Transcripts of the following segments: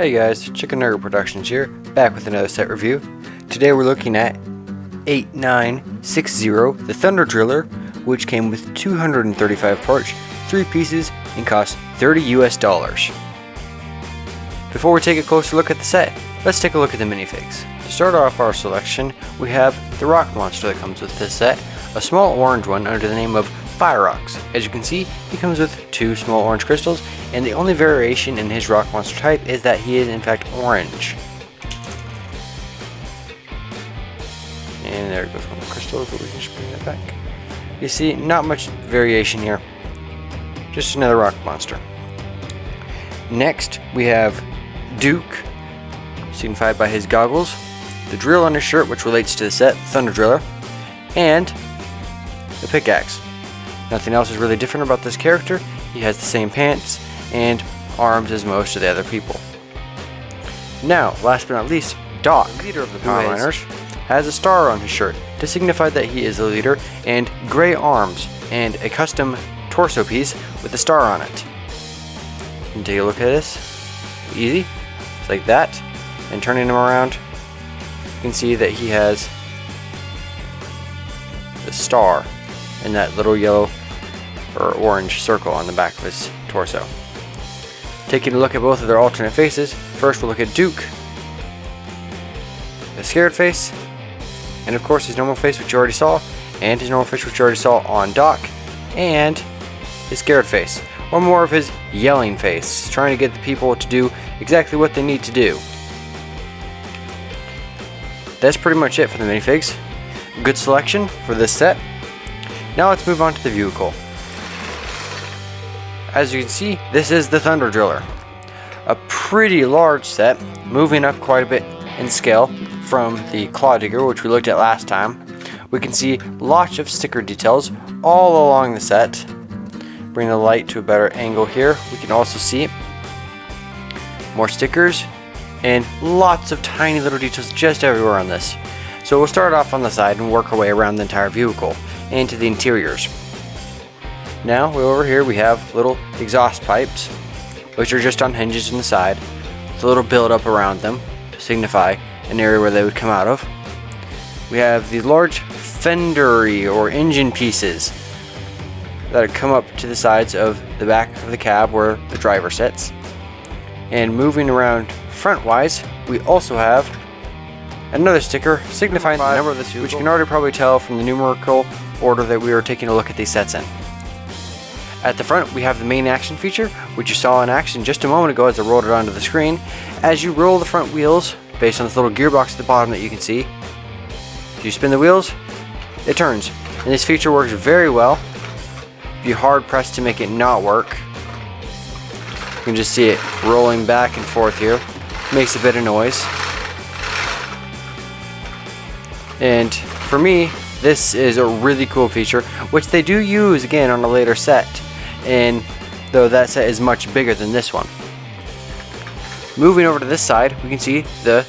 Hey guys, Nugget Productions here, back with another set review. Today we're looking at 8960, the Thunder Driller, which came with 235 parts, 3 pieces, and cost $30 US. Before we take a closer look at the set, let's take a look at the minifigs. To start off our selection, we have the rock monster that comes with this set, a small orange one under the name of Fire Rocks. As you can see, he comes with 2 small orange crystals, and the only variation in his rock monster type is that he is in fact orange. And there goes one of the crystals, but we can just bring that back. You see, not much variation here. Just another rock monster. Next, we have Duke, signified by his goggles, the drill on his shirt, which relates to the set, Thunder Driller, and the pickaxe. Nothing else is really different about this character. He has the same pants and arms as most of the other people. Now, last but not least, Doc, leader of the Power Miners, has a star on his shirt to signify that he is the leader, and gray arms and a custom torso piece with a star on it. You can take a look at this. Easy. Just like that. And turning him around, you can see that he has the star and that little yellow or orange circle on the back of his torso. Taking a look at both of their alternate faces, first we'll look at Duke, the scared face, and of course his normal face, which you already saw, and his normal face, which you already saw on Doc, and his scared face, or more of his yelling face, trying to get the people to do exactly what they need to do. That's pretty much it for the minifigs. Good selection for this set. Now let's move on to the vehicle. As you can see, this is the Thunder Driller. A pretty large set, moving up quite a bit in scale from the Claw Digger, which we looked at last time. We can see lots of sticker details all along the set. Bring the light to a better angle here. We can also see more stickers and lots of tiny little details just everywhere on this. So we'll start off on the side and work our way around the entire vehicle and to the interiors. Now, over here we have little exhaust pipes, which are just on hinges on the side, with a little build-up around them to signify an area where they would come out of. We have these large fendery or engine pieces that come up to the sides of the back of the cab where the driver sits. And moving around front-wise, we also have another sticker signifying the number of this vehicle, which you can already probably tell from the numerical order that we were taking a look at these sets in. At the front, we have the main action feature, which you saw in action just a moment ago as I rolled it onto the screen. As you roll the front wheels, based on this little gearbox at the bottom that you can see, if you spin the wheels, it turns. And this feature works very well. If you hard press to make it not work, you can just see it rolling back and forth here. Makes a bit of noise. And for me, this is a really cool feature, which they do use again on a later set, and though that set is much bigger than this one. Moving over to this side, we can see the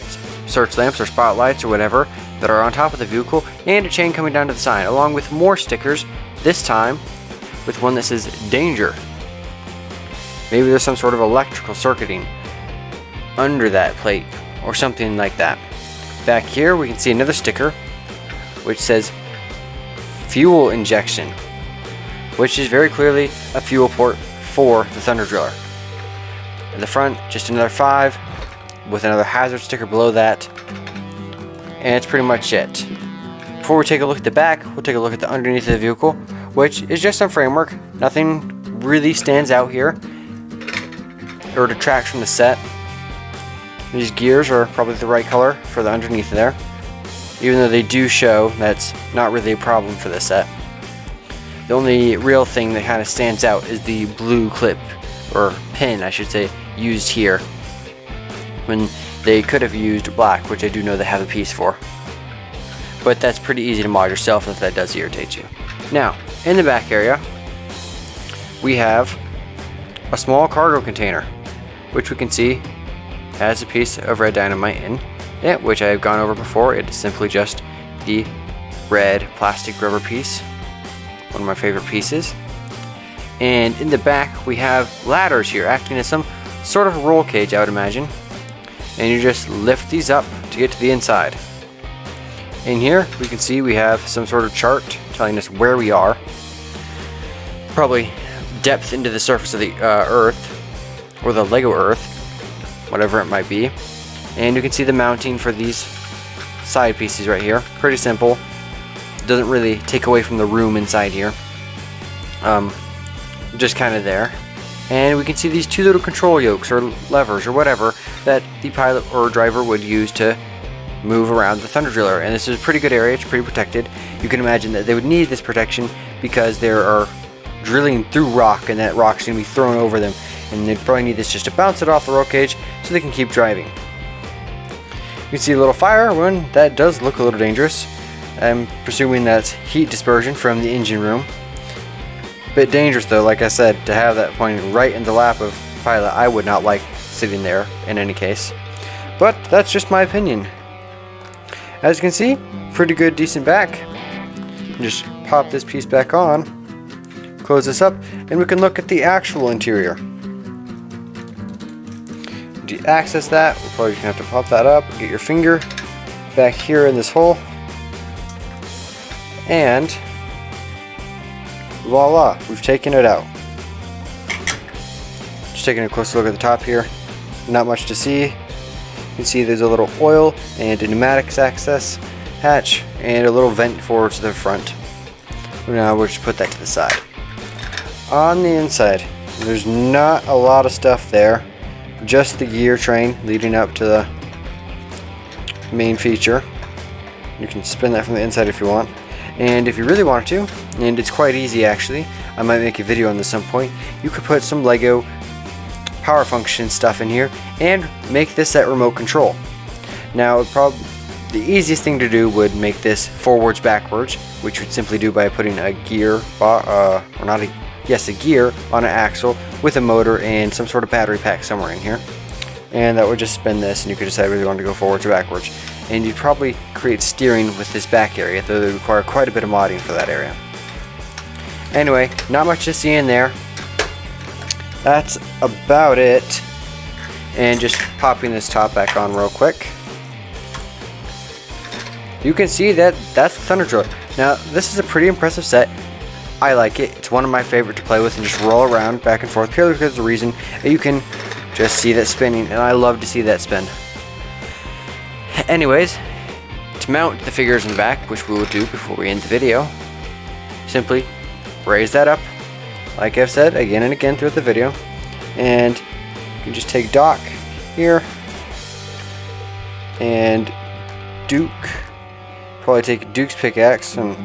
search lamps or spotlights or whatever that are on top of the vehicle, and a chain coming down to the side, along with more stickers, this time with one that says Danger. Maybe there's some sort of electrical circuiting under that plate or something like that. Back here we can see another sticker which says Fuel Injection, which is very clearly a fuel port for the Thunder Driller. At the front, just another 5 with another hazard sticker below that, and it's pretty much it. Before we take a look at the back, we'll take a look at the underneath of the vehicle, which is just some framework. Nothing really stands out here or detracts from the set. These gears are probably the right color for the underneath there, even though they do show that's not really a problem for this set. The only real thing that kind of stands out is the blue clip, or pin I should say, used here, when they could have used black, which I do know they have a piece for. But that's pretty easy to mod yourself if that does irritate you. Now, in the back area, we have a small cargo container, which we can see has a piece of red dynamite in it, which I have gone over before. It is simply just the red plastic rubber piece, one of my favorite pieces. And in the back we have ladders here acting as some sort of roll cage, I would imagine, and you just lift these up to get to the inside. In here we can see we have some sort of chart telling us where we are, probably depth into the surface of the earth, or the Lego earth, whatever it might be. And you can see the mounting for these side pieces right here. Pretty simple, doesn't really take away from the room inside here, just kind of there. And we can see these two little control yokes or levers or whatever that the pilot or driver would use to move around the Thunder Driller. And this is a pretty good area, it's pretty protected. You can imagine that they would need this protection because they are drilling through rock, and that rock's going to be thrown over them, and they'd probably need this just to bounce it off the roll cage so they can keep driving. You can see a little fire one that does look a little dangerous. I'm presuming that's heat dispersion from the engine room. Bit dangerous though, like I said, to have that pointing right in the lap of pilot. I would not like sitting there in any case, but that's just my opinion. As you can see, pretty good, decent back. Just pop this piece back on, close this up, and we can look at the actual interior. To access that, we're probably gonna have to pop that up, get your finger back here in this hole, and voila, we've taken it out. Just taking a closer look at the top here, not much to see. You can see there's a little oil and a pneumatics access hatch and a little vent forward to the front. Now we'll just put that to the side. On the inside, there's not a lot of stuff there, just the gear train leading up to the main feature. You can spin that from the inside if you want. And if you really want to, and it's quite easy actually, I might make a video on this some point, you could put some Lego power function stuff in here and make this that remote control. Now the easiest thing to do would make this forwards backwards, which would simply do by putting a gear, a gear on an axle with a motor and some sort of battery pack somewhere in here. And that would just spin this, and you could decide whether you want to go forwards or backwards. And you'd probably create steering with this back area, though it would require quite a bit of modding for that area. Anyway, not much to see in there. That's about it. And just popping this top back on real quick. You can see that that's the Thunder Driller. Now, this is a pretty impressive set. I like it. It's one of my favorite to play with and just roll around back and forth purely because of the reason that you can just see that spinning, and I love to see that spin. Anyways, to mount the figures in the back, which we will do before we end the video, simply raise that up, like I've said again and again throughout the video, and you can just take Doc here, and Duke, probably take Duke's pickaxe and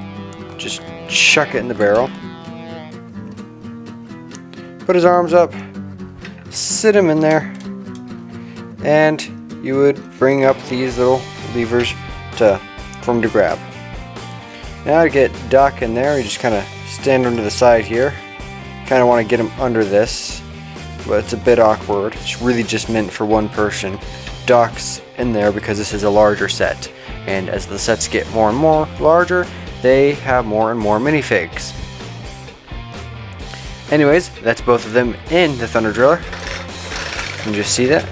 just chuck it in the barrel, put his arms up, sit him in there, and you would bring up these little levers for him to grab. Now to get Doc in there, you just kind of stand him to the side here. Kind of want to get him under this, but it's a bit awkward. It's really just meant for one person. Doc's in there because this is a larger set, and as the sets get more and more larger, they have more and more minifigs. Anyways, that's both of them in the Thunder Driller. You can just see that.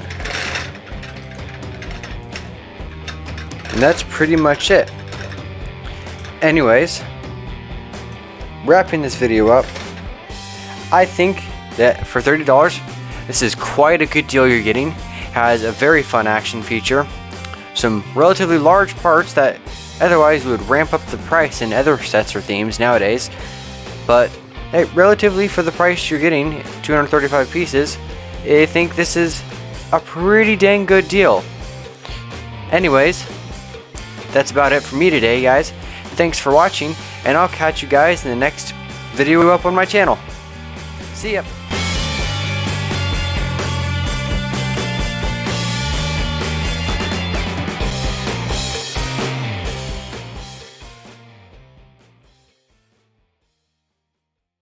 And that's pretty much it. Anyways, wrapping this video up, I think that for $30, this is quite a good deal you're getting. Has a very fun action feature, some relatively large parts that otherwise would ramp up the price in other sets or themes nowadays, but hey, relatively for the price you're getting, 235 pieces, I think this is a pretty dang good deal. Anyways, that's about it for me today, guys. Thanks for watching, and I'll catch you guys in the next video up on my channel. See ya!